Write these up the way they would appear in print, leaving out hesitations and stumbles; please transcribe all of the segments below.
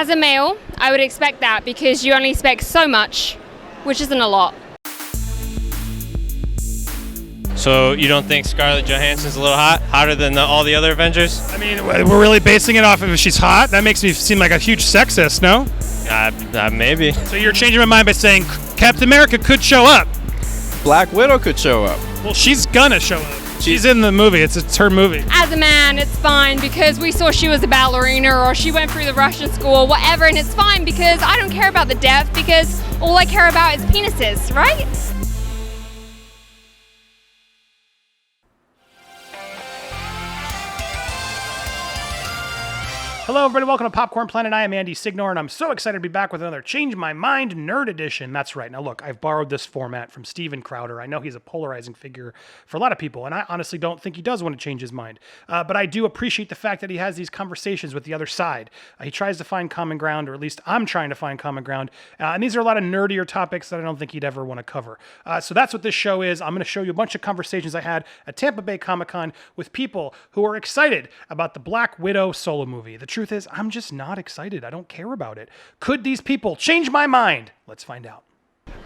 As a male, I would expect that because you only expect so much, which isn't a lot. So you don't think Scarlett Johansson's a little hot? Hotter than all the other Avengers? I mean, we're really basing it off of if she's hot? That makes me seem like a huge sexist, no? Maybe. So you're changing my mind by saying Captain America could show up. Black Widow could show up. Well, she's gonna show up. She's in the movie. It's her movie. As a man, it's fine because we saw she was a ballerina or she went through the Russian school, whatever, and it's fine because I don't care about the depth because all I care about is penises, right? Hello, everybody. Welcome to Popcorn Planet. I am Andy Signore, and I'm so excited to be back with another Change My Mind Nerd Edition. That's right. Now, look, I've borrowed this format from Steven Crowder. I know he's a polarizing figure for a lot of people, and I honestly don't think he does want to change his mind. But I do appreciate the fact that he has these conversations with the other side. He tries to find common ground, or at least I'm trying to find common ground. And these are a lot of nerdier topics that I don't think he'd ever want to cover. So that's what this show is. I'm going to show you a bunch of conversations I had at Tampa Bay Comic Con with people who are excited about the Black Widow solo movie. The truth is, I'm just not excited. I don't care about it. Could these people change my mind? Let's find out.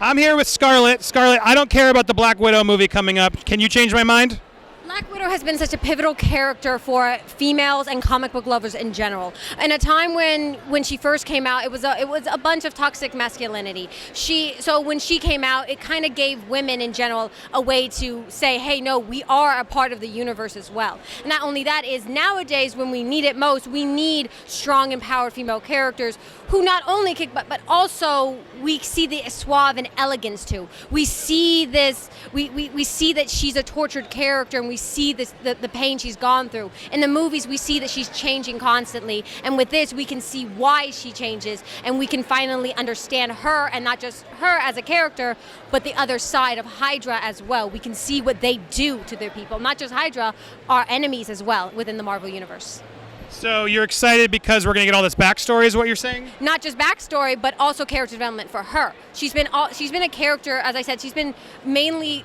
I'm here with Scarlett. Scarlett, I don't care about the Black Widow movie coming up. Can you change my mind? Black Widow has been such a pivotal character for females and comic book lovers in general. In a time when she first came out, it was a bunch of toxic masculinity. So when she came out, it kind of gave women in general a way to say, hey, no, we are a part of the universe as well. And not only that is nowadays when we need it most, we need strong, empowered female characters who not only kick butt, but also we see the suave and elegance too. We see this, we see that she's a tortured character, and we see this, the pain she's gone through. In the movies, we see that she's changing constantly, and with this, we can see why she changes, and we can finally understand her, and not just her as a character, but the other side of Hydra as well. We can see what they do to their people. Not just Hydra, our enemies as well within the Marvel Universe. So you're excited because we're going to get all this backstory is what you're saying? Not just backstory, but also character development for her. She's been a character, as I said, she's been mainly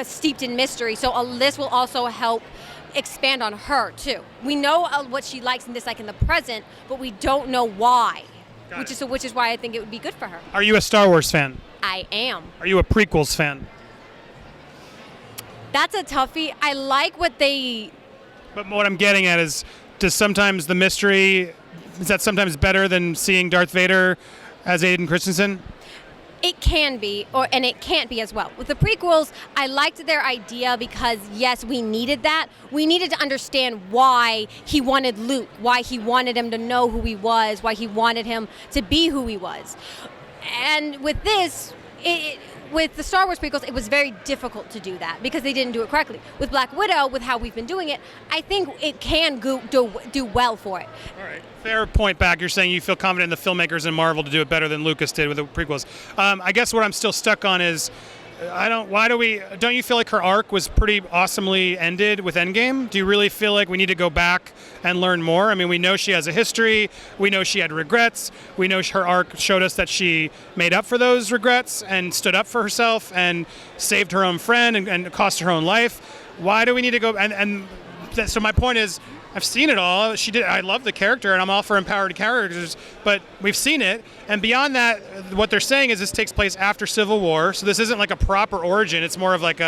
steeped in mystery, so this will also help expand on her too. We know what she likes and dislikes in the present, but we don't know why, which is why I think it would be good for her. Are you a Star Wars fan? I am. Are you a prequels fan? That's a toughie. I like what they... But what I'm getting at is, does sometimes the mystery, is that sometimes better than seeing Darth Vader as Aiden Christensen? It can be, and it can't be as well. With the prequels, I liked their idea because, yes, we needed that. We needed to understand why he wanted Luke, why he wanted him to know who he was, why he wanted him to be who he was. And with this, with the Star Wars prequels, it was very difficult to do that because they didn't do it correctly. With Black Widow, with how we've been doing it, I think it can do well for it. All right. Fair point back. You're saying you feel confident in the filmmakers in Marvel to do it better than Lucas did with the prequels. I guess what I'm still stuck on is, don't you feel like her arc was pretty awesomely ended with Endgame? Do you really feel like we need to go back and learn more? I mean, we know she has a history. We know she had regrets. We know her arc showed us that she made up for those regrets and stood up for herself and saved her own friend and cost her own life. Why do we need to go? So my point is, I've seen it all. I love the character, and I'm all for empowered characters, but we've seen it. And beyond that, what they're saying is this takes place after Civil War, so this isn't like a proper origin. It's more of like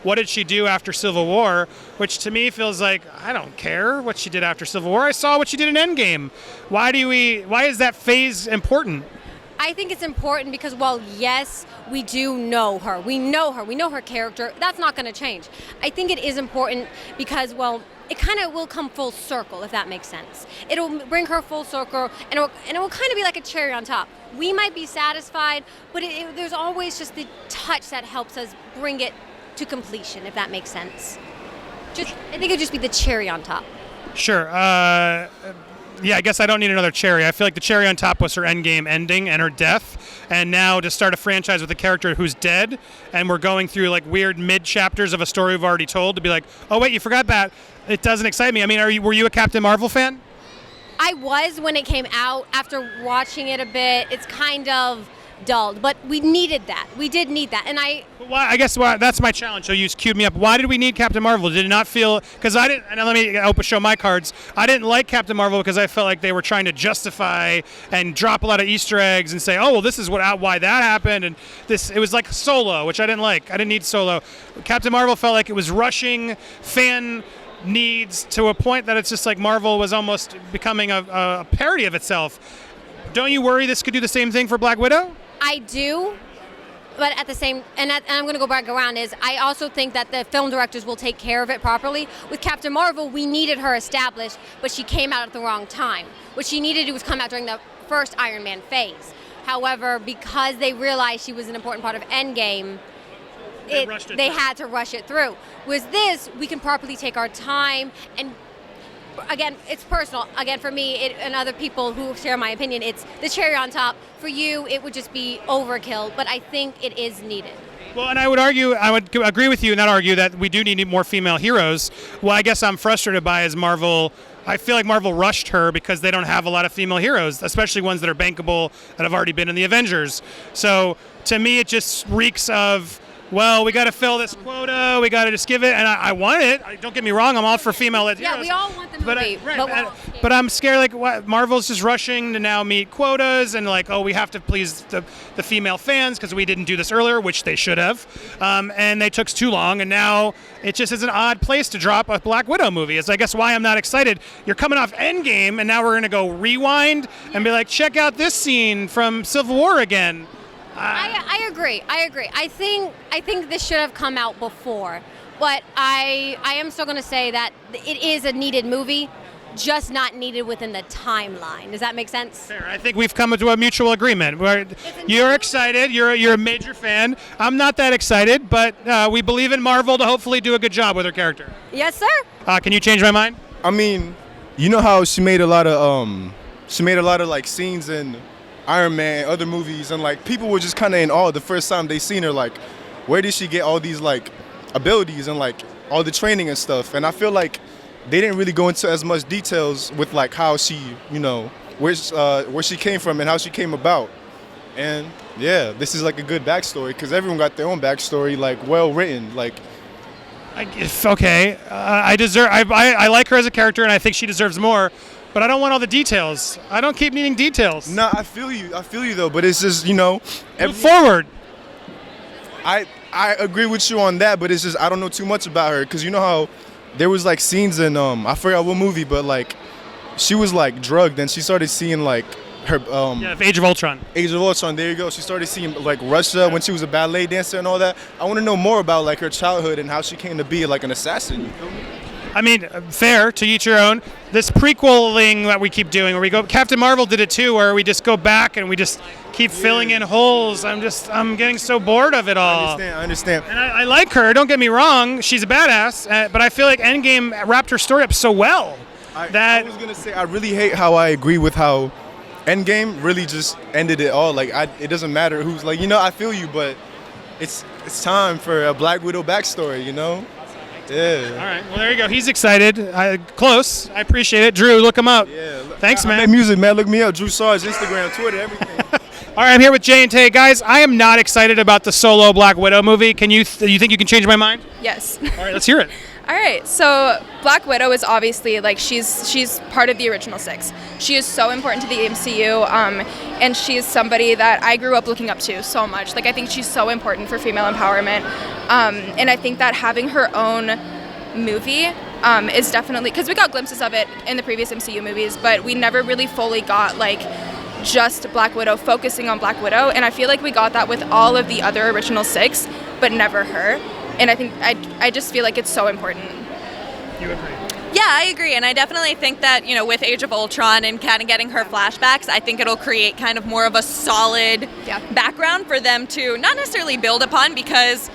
what did she do after Civil War, which to me feels like, I don't care what she did after Civil War. I saw what she did in Endgame. Why is that phase important? I think it's important because, well, yes, we do know her. We know her character. That's not going to change. I think it is important because, well, it kind of will come full circle, if that makes sense. It'll bring her full circle, and it will kind of be like a cherry on top. We might be satisfied, but there's always just the touch that helps us bring it to completion, if that makes sense. I think it would just be the cherry on top. Sure. Yeah, I guess I don't need another cherry. I feel like the cherry on top was her Endgame ending and her death. And now to start a franchise with a character who's dead, and we're going through like weird mid-chapters of a story we've already told, to be like, oh wait, you forgot that. It doesn't excite me. I mean, were you a Captain Marvel fan? I was when it came out. After watching it a bit, it's kind of dulled. But we needed that. We did need that. And I guess that's my challenge. So you queued me up. Why did we need Captain Marvel? Did it not feel? Because I didn't. And let me show my cards. I didn't like Captain Marvel because I felt like they were trying to justify and drop a lot of Easter eggs and say, oh well, this is why that happened, and this it was like Solo, which I didn't like. I didn't need Solo. Captain Marvel felt like it was rushing fan needs to a point that it's just like Marvel was almost becoming a parody of itself. Don't you worry this could do the same thing for Black Widow? I do. But at the same, and I'm going to go back around, is I also think that the film directors will take care of it properly. With Captain Marvel, we needed her established, but she came out at the wrong time. What she needed to do was come out during the first Iron Man phase. However, because they realized she was an important part of Endgame, they had to rush it through. With this, we can properly take our time, and again, it's personal. Again, for me and other people who share my opinion, it's the cherry on top. For you, it would just be overkill, but I think it is needed. Well, and I would agree with you, not argue, that we do need more female heroes. What I guess I'm frustrated by is Marvel. I feel like Marvel rushed her because they don't have a lot of female heroes, especially ones that are bankable that have already been in the Avengers. So to me, it just reeks of, well, we got to fill this quota. We got to just give it, and I want it. Don't get me wrong. I'm all for female-led heroes. Yeah, we all want the movie. But I'm scared. Like, what, Marvel's just rushing to now meet quotas, and like, oh, we have to please the female fans because we didn't do this earlier, which they should have. And they took too long, and now it just is an odd place to drop a Black Widow movie. It's I guess why I'm not excited. You're coming off Endgame, and now we're gonna go rewind and be like, check out this scene from Civil War again. I agree. I think this should have come out before, but I am still going to say that it is a needed movie, just not needed within the timeline. Does that make sense? Fair. I think we've come to a mutual agreement. You're excited. You're a major fan. I'm not that excited, but we believe in Marvel to hopefully do a good job with her character. Yes, sir. Can you change my mind? I mean, you know how she made a lot of like scenes in Iron Man, other movies, and like people were just kind of in awe the first time they seen her. Like, where did she get all these like abilities and like all the training and stuff? And I feel like they didn't really go into as much details with like how she, where she came from and how she came about. And yeah, this is like a good backstory because everyone got their own backstory, like well written. Like, okay, I like her as a character, and I think she deserves more. But I don't want all the details. I don't keep needing details. No, I feel you though. But it's just, move forward. I agree with you on that, but it's just I don't know too much about her because you know how there was like scenes in I forgot what movie, but like she was like drugged and she started seeing like her Age of Ultron. Age of Ultron. There you go. She started seeing like Russia when she was a ballet dancer and all that. I want to know more about like her childhood and how she came to be like an assassin. You feel me? I mean, fair, to each your own. This prequeling that we keep doing, where we go, Captain Marvel did it too, where we just go back and we just keep filling in holes. I'm getting so bored of it all. I understand. And I like her, don't get me wrong, she's a badass, but I feel like Endgame wrapped her story up so well. I was going to say, I really hate how I agree with how Endgame really just ended it all. Like, it doesn't matter who's, like, I feel you, but it's time for a Black Widow backstory, Yeah. All right. Well, there you go. He's excited. Close. I appreciate it. Drew, look him up. Yeah. Thanks, man. I make music, man. Look me up. Drew Sarge, Instagram, Twitter, everything. All right. I'm here with Jay and Tay. Guys, I am not excited about the solo Black Widow movie. You think you can change my mind? Yes. All right. Let's hear it. All right. So Black Widow is obviously like she's part of the original six. She is so important to the MCU, and she is somebody that I grew up looking up to so much. Like I think she's so important for female empowerment, and I think that having her own movie is definitely, because we got glimpses of it in the previous MCU movies, but we never really fully got like just Black Widow, focusing on Black Widow, and I feel like we got that with all of the other original six, but never her. And I think I just feel like it's so important. You agree? Yeah, I agree, and I definitely think that, with Age of Ultron and kind of getting her flashbacks, I think it'll create kind of more of a solid background for them to not necessarily build upon, because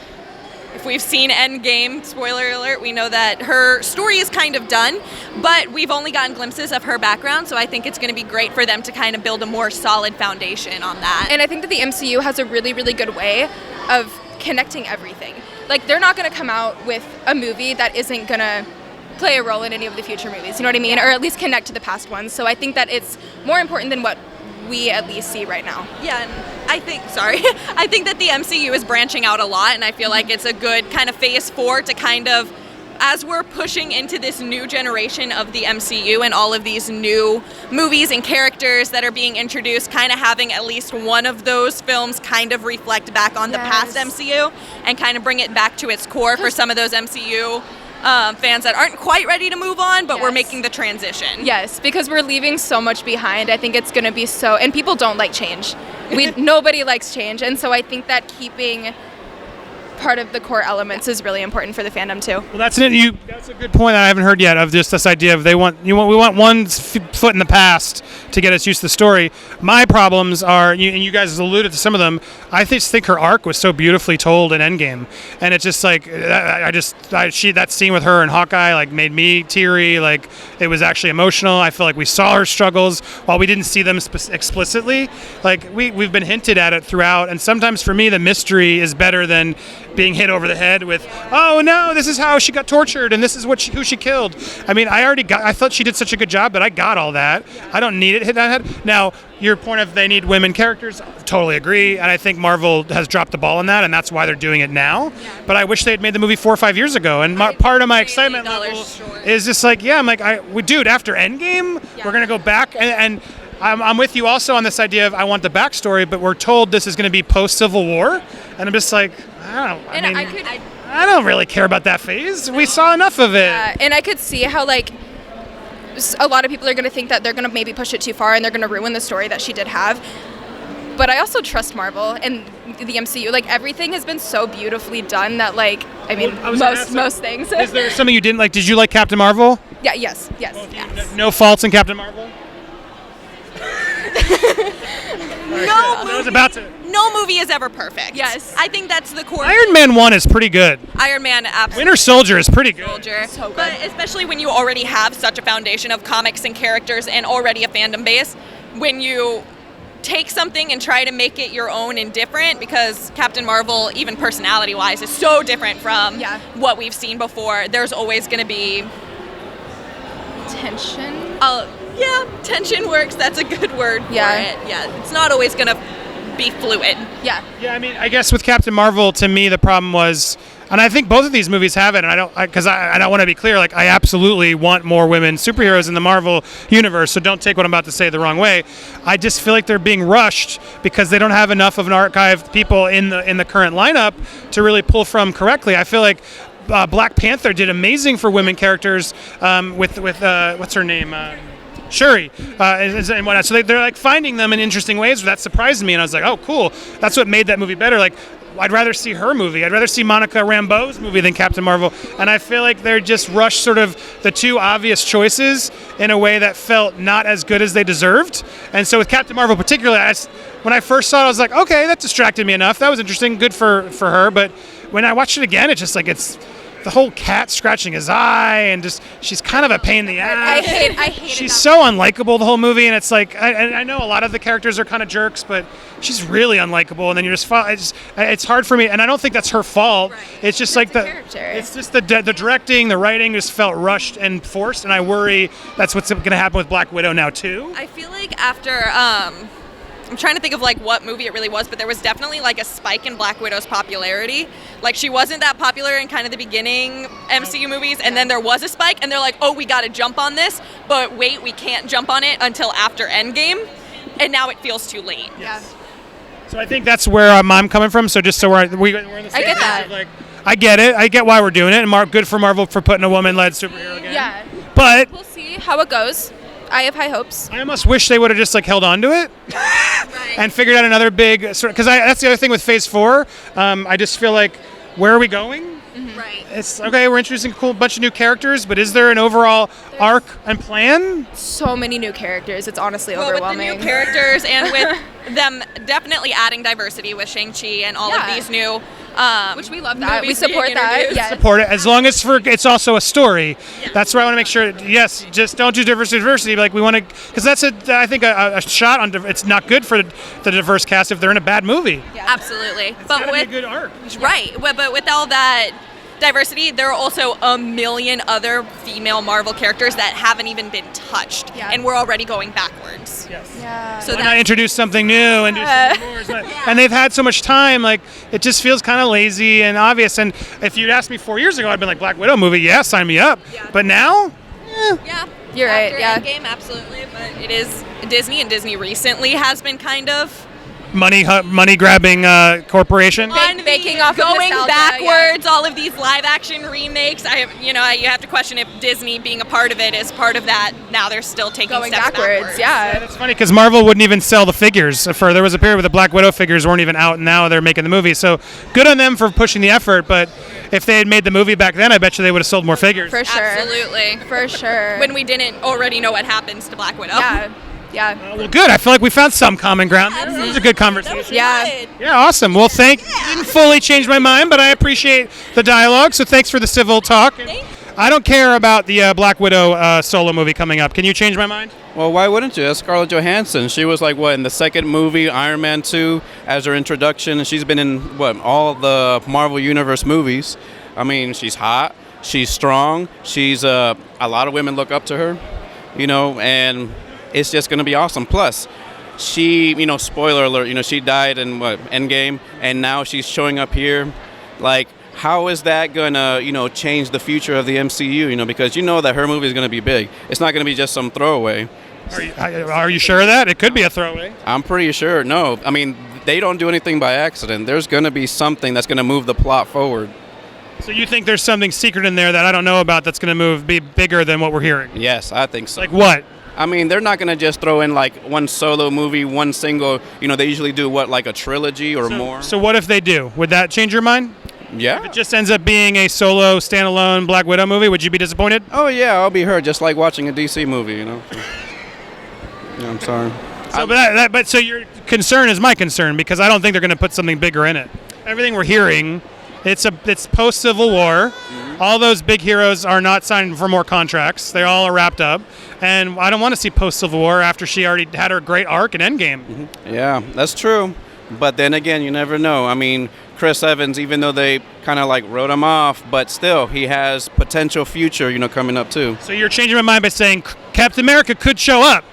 if we've seen Endgame, spoiler alert, we know that her story is kind of done, but we've only gotten glimpses of her background, so I think it's going to be great for them to kind of build a more solid foundation on that. And I think that the MCU has a really, really good way of connecting everything. Like, they're not going to come out with a movie that isn't going to play a role in any of the future movies, you know what I mean? Or at least connect to the past ones. So I think that it's more important than what we at least see right now. Yeah, and I think that the MCU is branching out a lot, and I feel like it's a good kind of phase 4 to kind of, as we're pushing into this new generation of the MCU and all of these new movies and characters that are being introduced, kind of having at least one of those films kind of reflect back on the past MCU and kind of bring it back to its core for some of those MCU fans that aren't quite ready to move on, but we're making the transition. Yes, because we're leaving so much behind. I think it's going to be so, and people don't like change. Nobody likes change, and so I think that keeping part of the core elements is really important for the fandom too. Well, that's it. That's a good point that I haven't heard yet, of just this idea of we want one foot in the past to get us used to the story. My problems are, and you guys alluded to some of them. I think her arc was so beautifully told in Endgame, and it's just like that scene with her and Hawkeye like made me teary. Like, it was actually emotional. I feel like we saw her struggles while we didn't see them explicitly. Like, we've been hinted at it throughout, and sometimes for me the mystery is better than being hit over the head with, oh no, this is how she got tortured and this is who she killed. I mean, I thought she did such a good job, but I got all that. I don't need it hit on the head. Now, your point of they need women characters, totally agree, and I think Marvel has dropped the ball on that, and that's why they're doing it now. But I wish they had made the movie 4 or 5 years ago, and part of my excitement level is just like, I'm like, dude, after Endgame, we're going to go back, and I'm with you also on this idea of I want the backstory, but we're told this is going to be post-Civil War, and I'm just like, I don't really care about that phase. We saw enough of it. And I could see how, like, a lot of people are going to think that they're going to maybe push it too far and they're going to ruin the story that she did have. But I also trust Marvel and the MCU. Like, everything has been so beautifully done that, like, most things. Is there something you didn't like? Did you like Captain Marvel? Yeah, yes. No faults in Captain Marvel? No movie is ever perfect. Yes. I think that's the core. Iron Man 1 is pretty good. Iron Man, absolutely. Winter Soldier is pretty good. So good. But especially when you already have such a foundation of comics and characters and already a fandom base, when you take something and try to make it your own and different, because Captain Marvel, even personality-wise, is so different from what we've seen before, there's always going to be tension. Yeah, tension works. That's a good word for it. Yeah, it's not always going to be fluid. Yeah, I mean, I guess with Captain Marvel, to me, the problem was, and I think both of these movies have it, and I want to be clear, like, I absolutely want more women superheroes in the Marvel universe, so don't take what I'm about to say the wrong way. I just feel like they're being rushed because they don't have enough of an archive people in the current lineup to really pull from correctly. I feel like Black Panther did amazing for women characters with what's her name? Shuri, and whatnot. So they're like finding them in interesting ways. That surprised me, and I was like, oh, cool. That's what made that movie better. Like, I'd rather see her movie. I'd rather see Monica Rambeau's movie than Captain Marvel. And I feel like they're just rushed sort of the two obvious choices in a way that felt not as good as they deserved. And so with Captain Marvel particularly, when I first saw it, I was like, okay, that distracted me enough. That was interesting, good for her. But when I watched it again, it's just like it's the whole cat scratching his eye, and just she's kind of a pain in the ass. I hate She's so unlikable the whole movie, and it's like I know a lot of the characters are kind of jerks, but she's really unlikable. And then you're it's hard for me, and I don't think that's her fault. Right. It's just like it's just the directing, the writing just felt rushed and forced, and I worry that's what's going to happen with Black Widow now too. I feel like after I'm trying to think of like what movie it really was, but there was definitely like a spike in Black Widow's popularity. Like, she wasn't that popular in kind of the beginning MCU movies, and then there was a spike, and they're like, oh, we got to jump on this, but wait, we can't jump on it until after Endgame, and now it feels too late. Yeah. So I think that's where I'm coming from. So just so we're in the same I get that. like, I get it. I get why we're doing it, and good for Marvel for putting a woman-led superhero again. Yeah. But we'll see how it goes. I have high hopes. I almost wish they would have just like held on to it and figured out another big sort of, because that's the other thing with Phase 4. I just feel like, where are we going? Mm-hmm. Right. It's okay. We're introducing a cool bunch of new characters, but is there an overall arc and plan? So many new characters. It's honestly overwhelming. With the new characters and with them definitely adding diversity with Shang-Chi and all of these new. Which we love that. We support that. Yes. Support it, as long as it's also a story. Yeah. That's where I want to make sure. Yes, just don't do diversity. Like, we want to, because that's I think a shot on. It's not good for the diverse cast if they're in a bad movie. Yeah. Absolutely. But with a good arc. Right. But with all that diversity, there are also a million other female Marvel characters that haven't even been touched, and we're already going backwards. Yes. Yeah. So Why that not introduce something new and do something more? It's not- And they've had so much time, like it just feels kind of lazy and obvious. And if you'd asked me 4 years ago, I'd been like, Black Widow movie, yeah, sign me up. Yeah. But now, yeah, You're right, after yeah. Endgame, absolutely, but it is Disney, and Disney recently has been kind of money grabbing corporation. Baking off of going nostalgia, backwards. All of these live action remakes. You have to question if Disney being a part of it is part of that. Now they're still taking Going steps backwards, yeah. It's funny because Marvel wouldn't even sell the figures. There was a period where the Black Widow figures weren't even out, and now they're making the movie. So good on them for pushing the effort. But if they had made the movie back then, I bet you they would have sold more figures. For sure. Absolutely, For sure. when we didn't already know what happens to Black Widow. Yeah. Yeah. Well, good. I feel like we found some common ground. It was a good conversation. Yeah. Yeah, awesome. Well, didn't fully change my mind, but I appreciate the dialogue. So thanks for the civil talk. I don't care about the Black Widow solo movie coming up. Can you change my mind? Well, why wouldn't you? That's Scarlett Johansson. She was like, in the second movie, Iron Man 2, as her introduction. And she's been in, all the Marvel Universe movies. I mean, she's hot. She's strong. She's, a lot of women look up to her, and it's just going to be awesome. Plus, she, spoiler alert, she died in, Endgame, and now she's showing up here. Like, how is that going to, change the future of the MCU, because that her movie is going to be big. It's not going to be just some throwaway. Are you sure of that? It could be a throwaway. I'm pretty sure. No, I mean, they don't do anything by accident. There's going to be something that's going to move the plot forward. So you think there's something secret in there that I don't know about that's going to be bigger than what we're hearing? Yes, I think so. Like what? I mean, they're not going to just throw in like one solo movie, one single. They usually do like a trilogy or more. So what if they do? Would that change your mind? Yeah. If it just ends up being a solo, standalone Black Widow movie, would you be disappointed? Oh yeah, I'll be hurt, just like watching a DC movie. Yeah, I'm sorry. So your concern is my concern because I don't think they're going to put something bigger in it. Everything we're hearing, it's post Civil War. Mm-hmm. All those big heroes are not signed for more contracts. They all are wrapped up, and I don't want to see post Civil War after she already had her great arc in Endgame. Mm-hmm. Yeah, that's true. But then again, you never know. I mean, Chris Evans, even though they kind of like wrote him off, but still, he has potential future, coming up too. So you're changing my mind by saying Captain America could show up.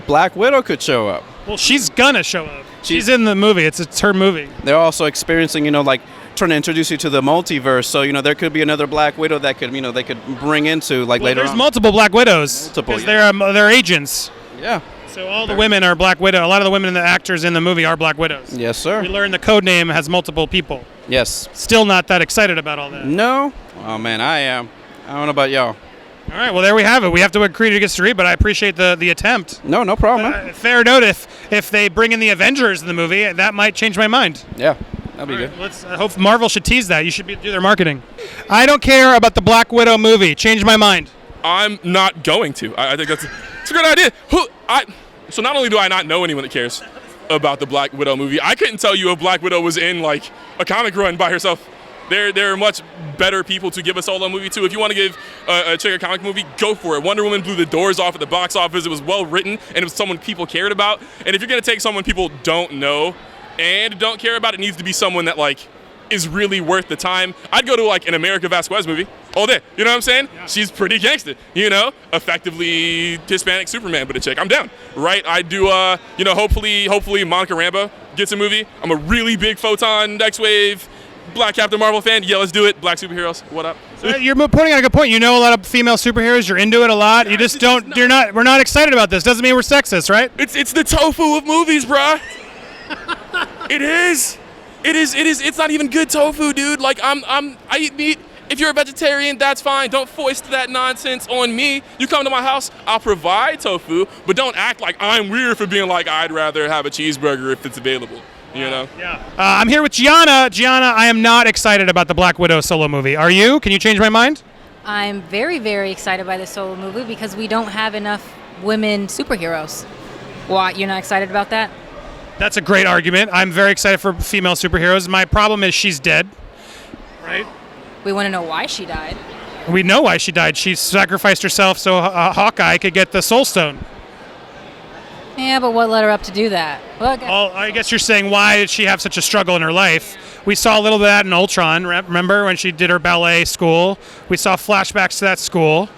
Black Widow could show up. Well, she's gonna show up. She's in the movie. It's her movie. They're also experiencing, like trying to introduce you to the multiverse. So, there could be another Black Widow that could, they could bring into later there's on. multiple Black Widows. Because they're agents. Yeah. So all the women are Black Widow. A lot of the women and the actors in the movie are Black Widows. Yes, sir. We learned the code name has multiple people. Yes. Still not that excited about all that. No? Oh, man, I am. I don't know about y'all. All right, well, there we have it. We have to agree to disagree, but I appreciate the attempt. No problem. Fair note, if they bring in the Avengers in the movie, that might change my mind. Yeah, that'd be good. Let's hope Marvel should tease that. You should do their marketing. I don't care about the Black Widow movie. Change my mind. I'm not going to. I think it's a good idea. So not only do I not know anyone that cares about the Black Widow movie, I couldn't tell you if Black Widow was in like a comic run by herself. There are much better people to give a solo movie to. If you want to give a chick a comic movie, go for it. Wonder Woman blew the doors off at the box office. It was well written, and it was someone people cared about. And if you're going to take someone people don't know and don't care about, it needs to be someone that like is really worth the time. I'd go to like an America Vasquez movie all day. You know what I'm saying? Yeah. She's pretty gangster, effectively Hispanic Superman, but a chick. I'm down, right? I do, hopefully Monica Rambeau gets a movie. I'm a really big Photon, X-Wave, Black Captain Marvel fan. Yeah, let's do it. Black superheroes. What up? So you're pointing out a good point. You know a lot of female superheroes. You're into it a lot. You just don't. We're not excited about this. Doesn't mean we're sexist, right? It's the tofu of movies, bruh. It is. It's not even good tofu, dude. Like I eat meat. If you're a vegetarian, that's fine. Don't foist that nonsense on me. You come to my house, I'll provide tofu, but don't act like I'm weird for being like I'd rather have a cheeseburger if it's available. Yeah. I'm here with Gianna. Gianna, I am not excited about the Black Widow solo movie. Are you? Can you change my mind? I'm very, very excited by the solo movie because we don't have enough women superheroes. What? You're not excited about that? That's a great argument. I'm very excited for female superheroes. My problem is she's dead, right? We want to know why she died. We know why she died. She sacrificed herself so Hawkeye could get the Soul Stone. Yeah, but what led her up to do that? Well, I guess you're saying, why did she have such a struggle in her life? We saw a little bit of that in Ultron. Remember when she did her ballet school? We saw flashbacks to that school.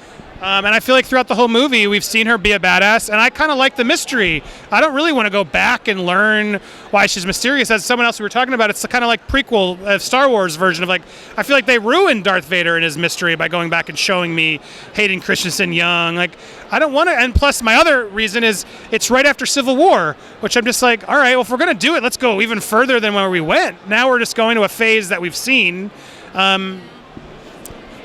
And I feel like throughout the whole movie, we've seen her be a badass, and I kind of like the mystery. I don't really want to go back and learn why she's mysterious. As someone else we were talking about, it's the kind of like prequel Star Wars version of like, I feel like they ruined Darth Vader and his mystery by going back and showing me Hayden Christensen young. Like, I don't want to, and plus my other reason is it's right after Civil War, which I'm just like, all right, well, if we're going to do it, let's go even further than where we went. Now we're just going to a phase that we've seen.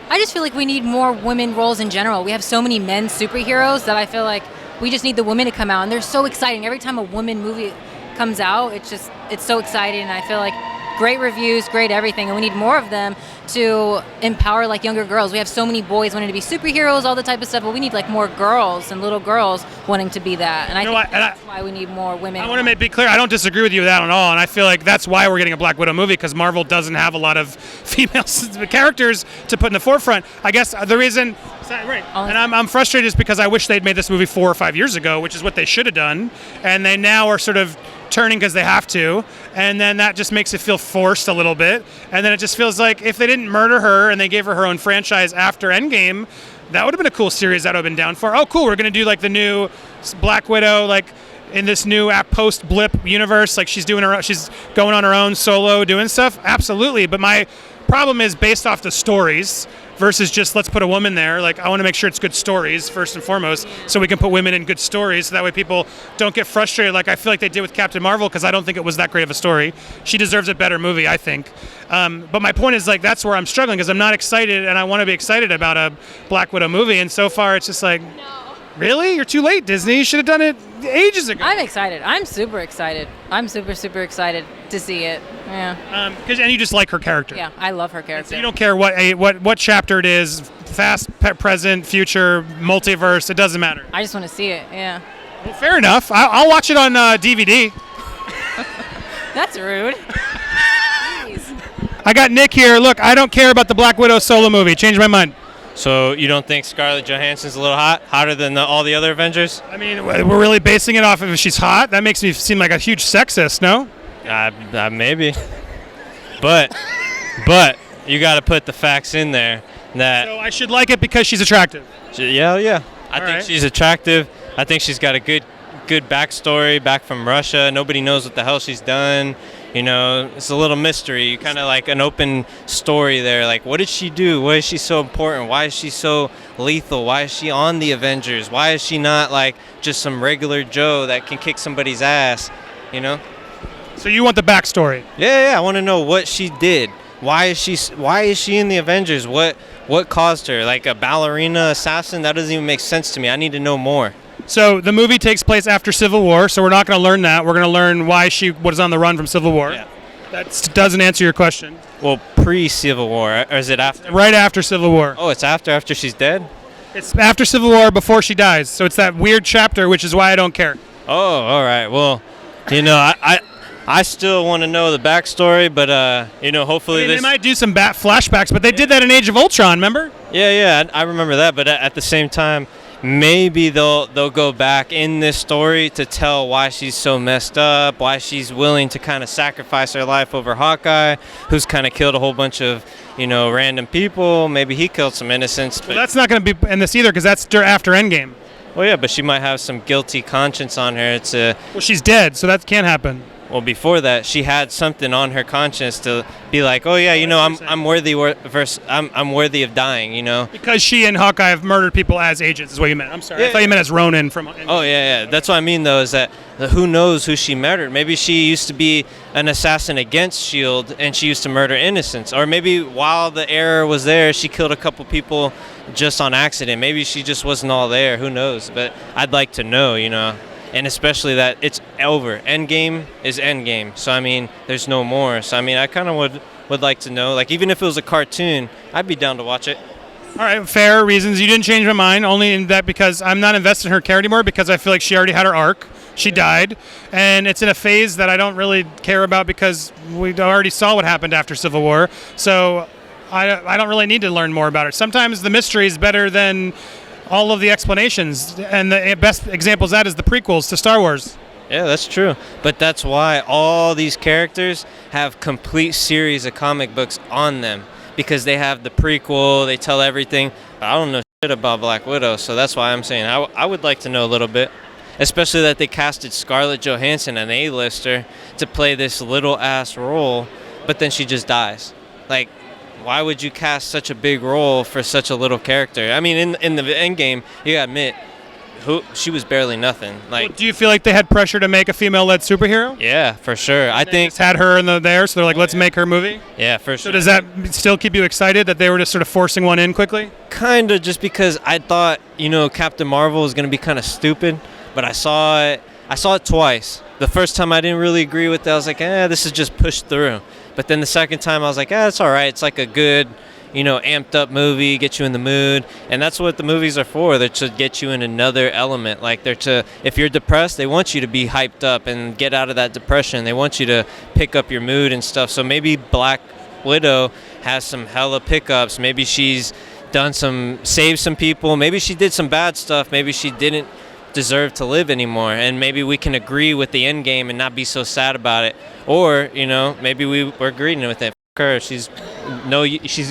I just feel like we need more women roles in general. We have so many men superheroes that I feel like we just need the women to come out, and they're so exciting. Every time a woman movie comes out, it's so exciting, and I feel like great reviews, great everything, and we need more of them to empower like younger girls. We have so many boys wanting to be superheroes, all the type of stuff, but we need like more girls and little girls wanting to be that. And I think that's why we need more women. I want to be clear, I don't disagree with you with that at all, and I feel like that's why we're getting a Black Widow movie, because Marvel doesn't have a lot of female characters to put in the forefront. I guess the reason, right, and I'm frustrated is because I wish they'd made this movie 4 or 5 years ago, which is what they should have done, and they now are sort of turning because they have to, and then that just makes it feel forced a little bit, and then it just feels like if they didn't murder her and they gave her her own franchise after Endgame, that would have been a cool series that I would have been down for. Oh, cool, we're going to do like the new Black Widow, like in this new post-blip universe, like she's going on her own solo doing stuff. Absolutely, but my problem is based off the stories versus just let's put a woman there. Like, I want to make sure it's good stories first and foremost, so we can put women in good stories, so that way people don't get frustrated like I feel like they did with Captain Marvel, because I don't think it was that great of a story. She deserves a better movie, I think. But my point is, like, that's where I'm struggling, because I'm not excited, and I want to be excited about a Black Widow movie, and so far it's just like, really? You're too late, Disney. You should have done it ages ago. I'm excited. I'm super excited. I'm super, super excited to see it. Yeah. And you just like her character. Yeah, I love her character. So you don't care what chapter it is, past, present, future, multiverse. It doesn't matter. I just want to see it. Yeah. Well, fair enough. I'll watch it on DVD. That's rude. I got Nick here. Look, I don't care about the Black Widow solo movie. Change my mind. So you don't think Scarlett Johansson's a little hot? Hotter than all the other Avengers? I mean, we're really basing it off of if she's hot? That makes me seem like a huge sexist, no? Maybe. But you got to put the facts in there. So I should like it because she's attractive? Yeah. I think she's attractive. I think she's got a good backstory back from Russia. Nobody knows what the hell she's done. You know, it's a little mystery, kind of like an open story there. Like, what did she do? Why is she so important? Why is she so lethal? Why is she on the Avengers? Why is she not like just some regular Joe that can kick somebody's ass, you know? So you want the backstory? Yeah, I want to know what she did. Why is she in the Avengers? What caused her? Like a ballerina assassin? That doesn't even make sense to me. I need to know more. So the movie takes place after Civil War, so we're not going to learn that. We're going to learn why she was on the run from Civil War. Yeah. That doesn't answer your question. Well, pre-Civil War, or is it after? Right after Civil War. Oh, it's after she's dead? It's after Civil War, before she dies. So it's that weird chapter, which is why I don't care. Oh, all right. Well, you know, I still want to know the backstory, but you know, hopefully they might do some flashbacks, but they did that in Age of Ultron, remember? Yeah, I remember that, but at the same time, maybe they'll go back in this story to tell why she's so messed up, why she's willing to kind of sacrifice her life over Hawkeye, who's kind of killed a whole bunch of, you know, random people. Maybe he killed some innocents. But well, that's not going to be in this either, because that's after Endgame. Well, yeah, but she might have some guilty conscience on her. Well, she's dead, so that can't happen. Well, before that, she had something on her conscience to be like, oh yeah, you know, I'm worthy I'm worthy of dying, you know. Because she and Hawkeye have murdered people as agents, is what you meant. I'm sorry, I thought you meant as Ronin from. Oh yeah. That's what I mean though, is that who knows who she murdered? Maybe she used to be an assassin against S.H.I.E.L.D. and she used to murder innocents, or maybe while the error was there, she killed a couple people just on accident. Maybe she just wasn't all there. Who knows? But I'd like to know, you know. And especially that it's over. Endgame is Endgame. So, I mean, there's no more. So, I mean, I kind of would like to know. Like, even if it was a cartoon, I'd be down to watch it. All right, fair reasons. You didn't change my mind, only in that because I'm not invested in her character anymore, because I feel like she already had her arc. She died. And it's in a phase that I don't really care about because we already saw what happened after Civil War. So I don't really need to learn more about her. Sometimes the mystery is better than all of the explanations. And the best example of that is the prequels to Star Wars. Yeah, that's true. But that's why all these characters have complete series of comic books on them, because they have the prequel, they tell everything. But I don't know shit about Black Widow, so that's why I'm saying I would like to know a little bit. Especially that they casted Scarlett Johansson, an A-lister, to play this little-ass role, but then she just dies. Like, why would you cast such a big role for such a little character? I mean, in the end game, you gotta admit, she was barely nothing. Like, Do you feel like they had pressure to make a female-led superhero? yeah, for sure. I think Just had her in there, so they're like, let's make her movie? yeah, for So sure. does that still keep you excited that they were just sort of forcing one in quickly? Kind of, just because I thought, Captain Marvel was gonna be kind of stupid, but I saw it twice. The first time I didn't really agree with it. I was like, this is just pushed through. But then the second time I was like, it's all right. It's like a good, amped up movie, get you in the mood. And that's what the movies are for. They're to get you in another element. Like if you're depressed, they want you to be hyped up and get out of that depression. They want you to pick up your mood and stuff. So maybe Black Widow has some hella pickups. Maybe she's saved some people. Maybe she did some bad stuff. Maybe she didn't deserve to live anymore, and maybe we can agree with the end game and not be so sad about it. Or maybe we're agreeing with it. F her, she's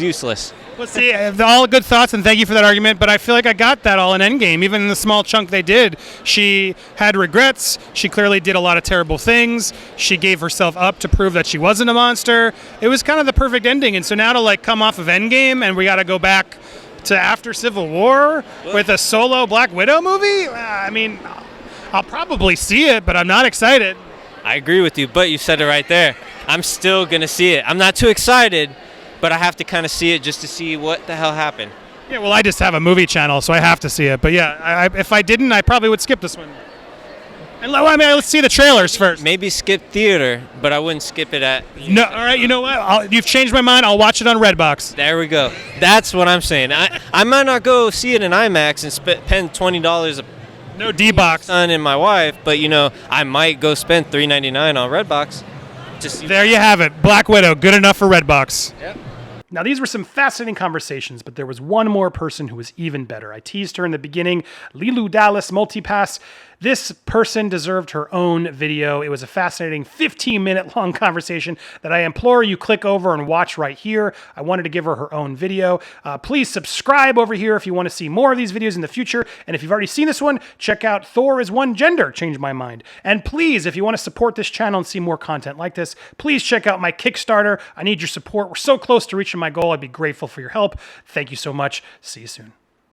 useless. Well, see, all good thoughts, and thank you for that argument, but I feel like I got that all in Endgame. Even in the small chunk they did, she had regrets. She clearly did a lot of terrible things. She gave herself up to prove that she wasn't a monster. It was kind of the perfect ending, and so now to come off of Endgame, and we got to go back to after Civil War with a solo Black Widow movie? I mean, I'll probably see it, but I'm not excited. I agree with you, but you said it right there. I'm still going to see it. I'm not too excited, but I have to kind of see it just to see what the hell happened. Yeah, well, I just have a movie channel, so I have to see it. But yeah, if I didn't, I probably would skip this one. And let's see the trailers first. Maybe skip theater, but I wouldn't skip it at... No, all right, you know what? You've changed my mind. I'll watch it on Redbox. There we go. That's what I'm saying. I might not go see it in IMAX and spend $20 No D-Box. son and my wife, but I might go spend $3.99 on Redbox. There you have it. Black Widow, good enough for Redbox. Yep. Now, these were some fascinating conversations, but there was one more person who was even better. I teased her in the beginning, Lilu Dallas Multipass. This person deserved her own video. It was a fascinating 15-minute long conversation that I implore you click over and watch right here. I wanted to give her her own video. Please subscribe over here if you want to see more of these videos in the future. And if you've already seen this one, check out Thor is One Gender, changed my mind. And please, if you want to support this channel and see more content like this, please check out my Kickstarter. I need your support. We're so close to reaching my goal. I'd be grateful for your help. Thank you so much. See you soon.